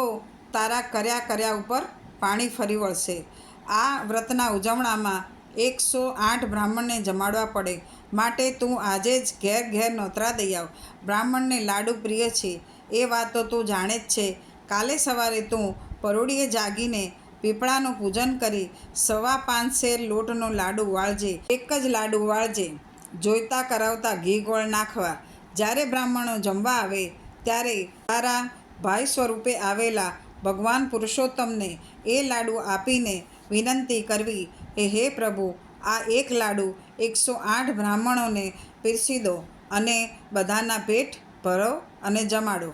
તારા કર્યા ઉપર પાણી ફરી વળશે. આ વ્રતના ઉજવણામાં 108 બ્રાહ્મણને જમાડવા પડે, માટે તું આજે જ ઘેર નોતરા દઈ આવ. બ્રાહ્મણને લાડુ પ્રિય છે એ વાત તો તું જાણે જ છે. કાલે સવારે તું પરોઢિયે જાગીને પીપળાનું પૂજન કરી 5.25 શેર લોટનો લાડુ વાળજે. એક જ લાડુ વાળજે. જોઈતા કરાવતા ઘી ગોળ નાખવા. જ્યારે બ્રાહ્મણો જમવા આવે ત્યારે તારા ભાઈ સ્વરૂપે આવેલા ભગવાન પુરુષોત્તમને એ લાડુ આપીને વિનંતી કરવી, હે પ્રભુ, આ એક લાડુ 108 બ્રાહ્મણોને પીરસી દો અને બધાના પેટ ભરો અને જમાડો.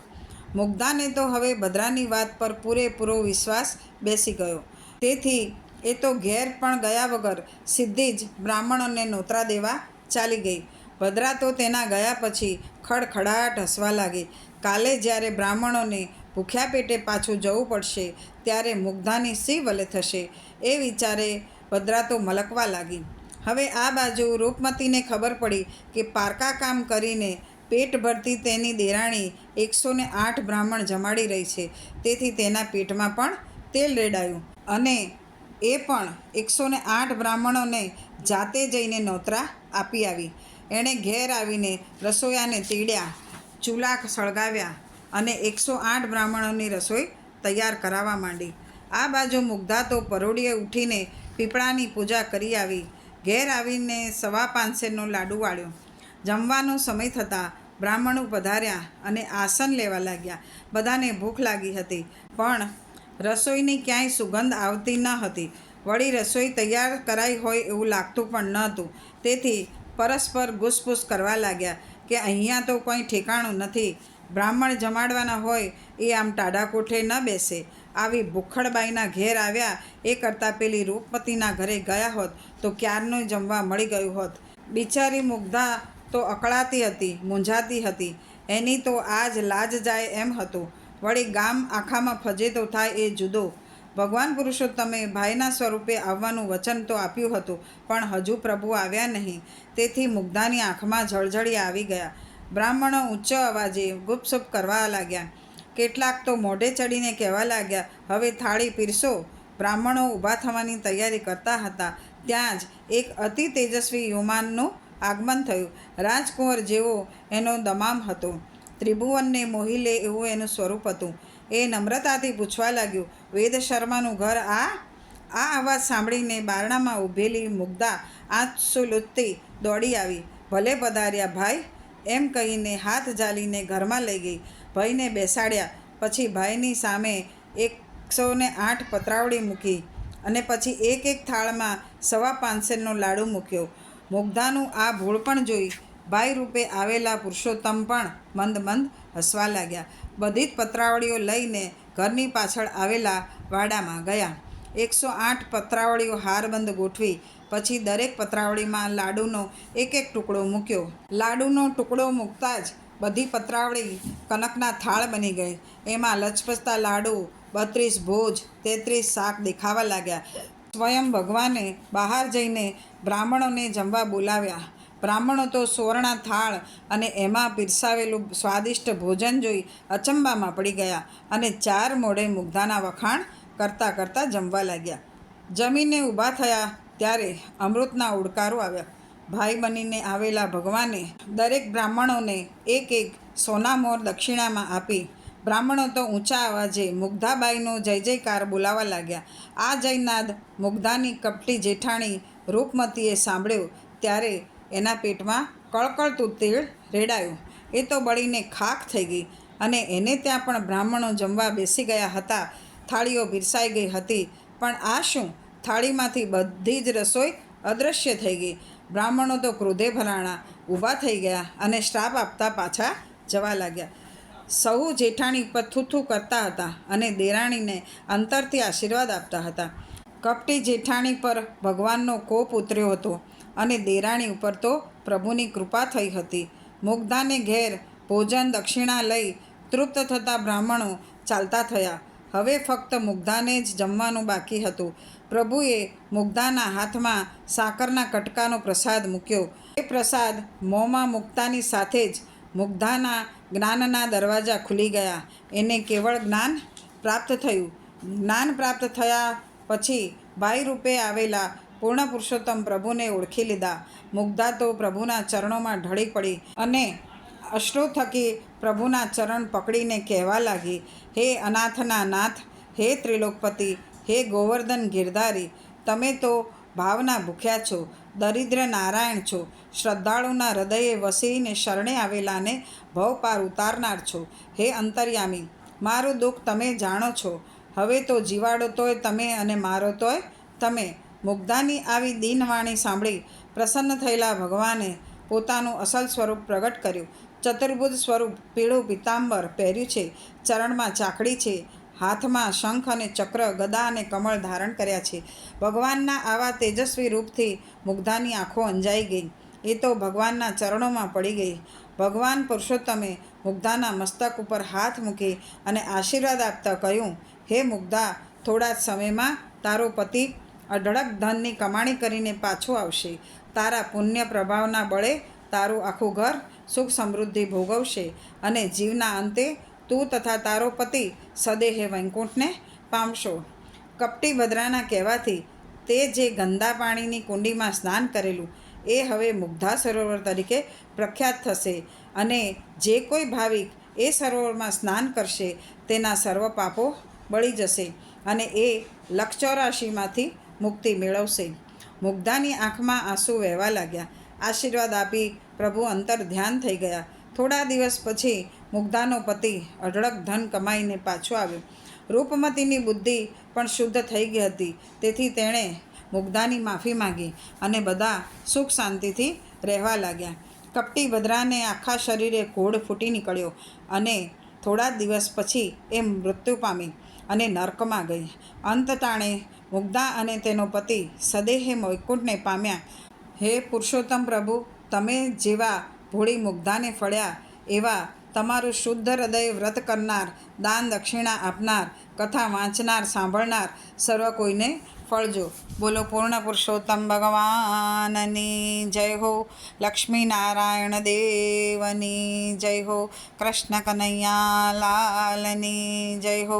મુગ્ધાને તો હવે ભદ્રાની વાત પર પૂરેપૂરો વિશ્વાસ બેસી ગયો. તેથી એ તો ઘેર પણ ગયા વગર સીધી જ બ્રાહ્મણોને નોતરા દેવા ચાલી ગઈ. ભદ્રા તો તેના ગયા પછી ખડખડાટ હસવા લાગી. કાલે જ્યારે બ્રાહ્મણોને ભૂખ્યા પેટે પાછું જવું પડશે ત્યારે મુગ્ધાની શી વલે થશે એ વિચારે ભદ્રા તો મલકવા લાગી. હવે આ બાજુ રૂપમતીને ખબર પડી કે પારકા કામ કરીને પેટ ભરતી તેની દેરાણી 108 બ્રાહ્મણ જમાડી રહી છે. તેથી તેના પેટમાં પણ તેલ રેડાયું અને એ પણ 108 બ્રાહ્મણોને જાતે જઈને નોતરા આપી આવી. એણે ઘેર આવીને રસોયાને તેડ્યા, ચૂલા સળગાવ્યા અને 108 બ્રાહ્મણોની રસોઈ તૈયાર કરાવવા માંડી. આ બાજુ મુગ્ધા તો પરોઢિયે ઉઠીને પીપળાની પૂજા કરી આવી. ઘેર આવીને 550નો લાડુ વાળ્યો. જમવાનો સમય થતાં બ્રાહ્મણો પધાર્યા અને આસન લેવા લાગ્યા. બધાને ભૂખ લાગી હતી, પણ રસોઈની ક્યાંય સુગંધ આવતી ન હતી. વળી રસોઈ તૈયાર કરાઈ હોય એવું લાગતું પણ ન હતું. તેથી પરસ્પર ગુસપુસ કરવા લાગ્યા કે અહીંયા તો કોઈ ઠેકાણું નથી. બ્રાહ્મણ જમાડવાના હોય એ આમ ટાઢા કોઠે ન બેસે. આવી ભૂખડબાઈના ઘેર આવ્યા એ કરતાં પેલી રૂપમતીના ઘરે ગયા હોત તો ક્યારનું જમવા મળી ગયું હોત. બિચારી મુગ્ધા તો અકળાતી હતી, મૂંઝાતી હતી. એની તો આજ લાજ જાય એમ હતું. વળી ગામ આખામાં ફજેતો થાય એ જુદો. ભગવાન પુરુષોત્તમે ભાઈના સ્વરૂપે આવવાનું વચન તો આપ્યું હતું, પણ હજુ પ્રભુ આવ્યા નહીં. તેથી મુગ્ધાની આંખમાં જળજળિયા આવી ગયા. બ્રાહ્મણો ઊંચો અવાજે ગુપસુપ કરવા લાગ્યા. કેટલાક તો મોઢે ચડીને કહેવા લાગ્યા, હવે થાળી પીરસો. બ્રાહ્મણો ઊભા થવાની તૈયારી કરતા હતા ત્યાં જ એક અતિ તેજસ્વી યુવાનનું આગમન થયું. રાજકુંવર જેવો એનો દમામ હતો. ત્રિભુવનને મોહી લે એવું એનું સ્વરૂપ હતું. એ નમ્રતાથી પૂછવા લાગ્યું, વેદ શર્માનું ઘર આ? આ અવાજ સાંભળીને બારણામાં ઊભેલી મુગ્ધા આંસુ લૂંટતી દોડી આવી. ભલે પધાર્યા ભાઈ એમ કહીને હાથ ઝાલીને ઘરમાં લઈ ગઈ. ભાઈને બેસાડ્યા પછી ભાઈની સામે 108 પતરાવળી મૂકી અને પછી એક એક થાળમાં 550નો લાડુ મૂક્યો. મુગ્ધાનું આ ભૂળપણ જોઈ ભાઈ રૂપે આવેલા પુરુષોત્તમ પણ મંદ મંદ હસવા લાગ્યા. બધી જ પતરાવળીઓ લઈને ઘરની પાછળ આવેલા વાડામાં ગયા. 108 પતરાવળીઓ હારબંધ ગોઠવી પછી દરેક પતરાવળીમાં લાડુનો એક એક ટુકડો મૂક્યો. લાડુનો ટુકડો મૂકતાં જ બધી પતરાવળી કનકના થાળ બની ગઈ. એમાં લચપચતા લાડુ, 32 ભોજ, 33 શાક દેખાવા લાગ્યા. સ્વયં ભગવાને બહાર જઈને બ્રાહ્મણોને જમવા બોલાવ્યા. બ્રાહ્મણો તો સુવર્ણા થાળ અને એમાં પીરસાવેલું સ્વાદિષ્ટ ભોજન જોઈ અચંબામાં પડી ગયા અને 4 મોઢે મુગ્ધાના વખાણ કરતાં કરતાં જમવા લાગ્યા. જમીને ઊભા થયા ત્યારે અમૃતના ઉડકારો આવ્યા. ભાઈ બનીને આવેલા ભગવાને દરેક બ્રાહ્મણોને એક એક સોનામોર દક્ષિણામાં આપી. બ્રાહ્મણો તો ઊંચા અવાજે મુગ્ધાબાઈનો જય જયકાર બોલાવા લાગ્યા. આ જયનાદ મુગ્ધાની કપટી જેઠાણી રૂપમતીએ સાંભળ્યો ત્યારે એના પેટમાં કળકળતું તેલ રેડાયું. એ તો બળીને ખાખ થઈ ગઈ અને એને ત્યાં પણ બ્રાહ્મણો જમવા બેસી ગયા હતા. થાળીઓ પીરસાઈ ગઈ હતી, પણ આ શું? થાળીમાંથી બધી જ રસોઈ અદૃશ્ય થઈ ગઈ. બ્રાહ્મણો તો ક્રોધે ભરાણા ઊભા થઈ ગયા અને શ્રાપ આપતા પાછા જવા લાગ્યા. સહુ જેઠાણી પર થૂથું કરતા હતા અને દેરાણીને અંતરથી આશીર્વાદ આપતા હતા. કપટી જેઠાણી પર ભગવાનનો કોપ ઉતર્યો હતો અને દેરાણી ઉપર તો પ્રભુની કૃપા થઈ હતી. મુગ્ધાને ઘેર ભોજન દક્ષિણા લઈ તૃપ્ત થતા બ્રાહ્મણો ચાલતા થયા. હવે ફક્ત મુગ્ધાને જ જમવાનું બાકી હતું. પ્રભુએ મુગ્ધાના હાથમાં સાકરના કટકાનો પ્રસાદ મૂક્યો. એ પ્રસાદ મોંમાં મૂકતાની સાથે જ મુગ્ધાના જ્ઞાનના દરવાજા ખુલી ગયા. એને કેવળ જ્ઞાન પ્રાપ્ત થયું. જ્ઞાન પ્રાપ્ત થયા પછી ભાઈ રૂપે આવેલા પૂર્ણ પુરુષોત્તમ પ્રભુને ઓળખી લીધા. મુગ્ધા તો પ્રભુના ચરણોમાં ઢળી પડી અને અશ્રુ થકી પ્રભુના ચરણ પકડીને કહેવા લાગી, હે અનાથના નાથ, હે ત્રિલોકપતિ, હે ગોવર્ધન ગિરધારી, તમે તો ભાવના ભૂખ્યા છો, દરિદ્ર નારાયણ છો, શ્રદ્ધાળુના હૃદયે વસીને શરણે આવેલાને ભવ પાર ઉતારનાર છો. હે અંતર્યામી, મારું દુઃખ તમે જાણો છો. હવે તો જીવાડો તોય તમે અને મારો તોય તમે. મુગ્ધાની આવી દીનવાણી સાંભળી પ્રસન્ન થયેલા ભગવાને પોતાનું અસલ સ્વરૂપ પ્રગટ કર્યું. ચતુર્ભુજ સ્વરૂપ પીળું પીતાંબર પહેર્યું છે, ચરણમાં ચાકડી છે, હાથમાં શંખ અને ચક્ર, ગદા અને કમળ ધારણ કર્યા છે. ભગવાનના આવા તેજસ્વી રૂપથી મુગ્ધાની આંખો અંજાઈ ગઈ. એ તો ભગવાનના ચરણોમાં પડી ગઈ. ભગવાન પુરુષોત્તમે મુગ્ધાના મસ્તક ઉપર હાથ મૂકી અને આશીર્વાદ આપતા કહ્યું, હે મુગ્ધા, થોડા જ સમયમાં તારો પતિ અઢળક ધનની કમાણી કરીને પાછો આવશે. તારા પુણ્ય પ્રભાવના બળે તારું આખું ઘર સુખ સમૃદ્ધિ ભોગવશે અને જીવના અંતે તું તથા તારો પતિ સદેહે વૈકુંઠને પામશો. કપટી ભદ્રાના કહેવાથી તે જે ગંદા પાણીની કુંડીમાં સ્નાન કરેલું એ હવે મુગ્ધા સરોવર તરીકે પ્રખ્યાત થશે અને જે કોઈ ભાવિક એ સરોવરમાં સ્નાન કરશે તેના સર્વ પાપો બળી જશે અને એ લક્ષ 84માંથી મુક્તિ મેળવશે. મુગ્ધાની આંખમાં આંસુ વહેવા લાગ્યા. આશીર્વાદ આપી પ્રભુ અંતર ધ્યાન થઈ ગયા. થોડા દિવસ પછી મુગ્ધાનો પતિ અઢળક ધન કમાઈને પાછો આવ્યો. રૂપમતીની બુદ્ધિ પણ શુદ્ધ થઈ ગઈ હતી, તેથી તેણે મુગ્ધાની માફી માંગી અને બધા સુખ શાંતિથી રહેવા લાગ્યા. કપટી ભદ્રાને આખા શરીરે કોઢ ફૂટી નીકળ્યો અને થોડા દિવસ પછી એ મૃત્યુ પામી અને નર્કમાં ગઈ. અંત ટાણે મુગ્ધા અને તેનો પતિ સદેહે વૈકુંઠને પામ્યા. હે પુરુષોત્તમ પ્રભુ, તમે જેવા ભોળી મુગ્ધાને ફળ્યા એવા તમારું શુદ્ધ હૃદય વ્રત કરનાર, દાન દક્ષિણા આપનાર, કથા વાંચનાર, સાંભળનાર સર્વ કોઈને ફળજો. બોલો પૂર્ણ પુરુષોત્તમ ભગવાનની જય હો. લક્ષ્મીનારાયણ દેવની જય હો. કૃષ્ણ કનૈયા લાલની જય હો.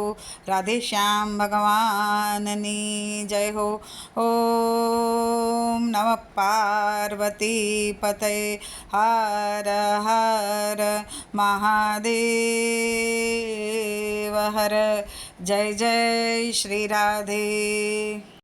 રાધેશ્યામ ભગવાનની જય હો. ઓમ નમઃ પાર્વતી પતય. હર હર મહાદેવ હર. જય જય શ્રી રાધે.